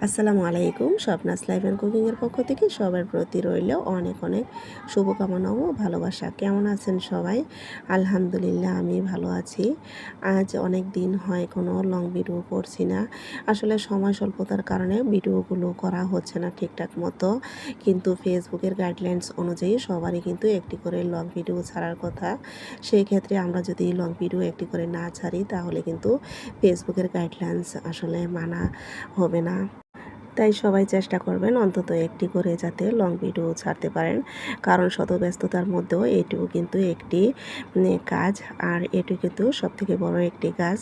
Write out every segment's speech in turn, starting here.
আসসালামু আলাইকুম। স্বপ্নাস life and কুকিংয়ের পক্ষ থেকে সবার প্রতি রইল অনেক অনেক শুভকামনা ও ভালোবাসা। কেমন আছেন সবাই? আলহামদুলিল্লাহ আমি ভালো আছি। আজ অনেক দিন হয় কোনো লং ভিডিও করছি না। আসলে সময় স্বল্পতার কারণে ভিডিওগুলো করা হচ্ছে না ঠিকঠাক মতো। কিন্তু ফেসবুকের গাইডলাইন্স অনুযায়ী সবারই কিন্তু একটি করে লং ভিডিও ছাড়ার কথা। সেই ক্ষেত্রে আমরা যদি লং ভিডিও একটি করে না ছাড়ি তাহলে কিন্তু ফেসবুকের গাইডলাইন্স আসলে মানা হবে না। তাই সবাই চেষ্টা করবেন অন্তত একটি করে যাতে লং ভিডিও ছাড়তে পারেন, কারণ শত ব্যস্ততার মধ্যেও এটিও কিন্তু একটি কাজ। আর এটি কিন্তু সবথেকে বড় একটি কাজ।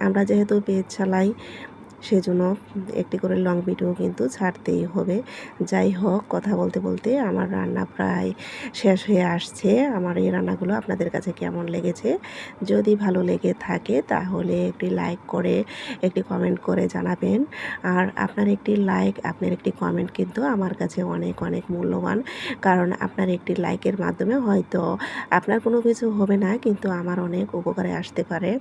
আমরা যেহেতু পেজ চালাই সেজন্য একটি করে লং ভিডিও কিন্তু ছাড়তেই হবে। যাই হোক, কথা বলতে বলতে আমার রান্না প্রায় শেষ হয়ে আসছে। আমার এই রান্নাগুলো আপনাদের কাছে কেমন লেগেছে? যদি ভালো লেগে থাকে তাহলে একটি লাইক করে একটি কমেন্ট করে জানাবেন। আর আপনার একটি লাইক, আপনার একটি কমেন্ট কিন্তু আমার কাছে অনেক অনেক মূল্যবান। কারণ আপনার একটি লাইকের মাধ্যমে হয়তো আপনার কোনো কিছু হবে না, কিন্তু আমার অনেক উপকারে আসতে পারে।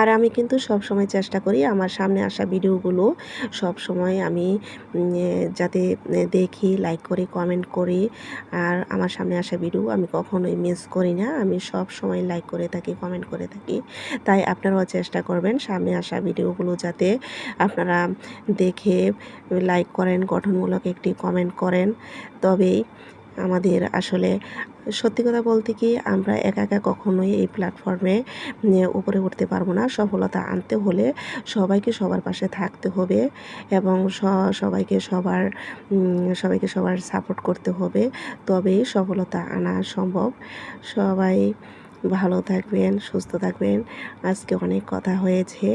আর আমি কিন্তু সবসময় চেষ্টা করি আমার সামনে আসা ভিডিওগুলো সবসময় আমি যাতে দেখি, লাইক করি, কমেন্ট করি। আর আমার সামনে আসা ভিডিও আমি কখনোই মিস করি না। আমি সবসময় লাইক করে থাকি, কমেন্ট করে থাকি। তাই আপনারাও চেষ্টা করবেন সামনে আসা ভিডিওগুলো যাতে আপনারা দেখে লাইক করেন, গঠনমূলক একটি কমেন্ট করেন। তবেই আমাদের আসলে সত্যি কথা বলতে কি, আমরা একা একা কখনোই এই প্ল্যাটফর্মে উপরে উঠতে পারবো না। সফলতা আনতে হলে সবাইকে সবার পাশে থাকতে হবে এবং সবাইকে সবার সাপোর্ট করতে হবে। তবেই সফলতা আনা সম্ভব। সবাই ভালো থাকবেন, সুস্থ থাকবেন। আজকে অনেক কথা হয়েছে,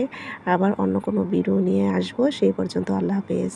আবার অন্য কোনো ভিডিও নিয়ে আসবো। সেই পর্যন্ত আল্লাহ হাফেজ।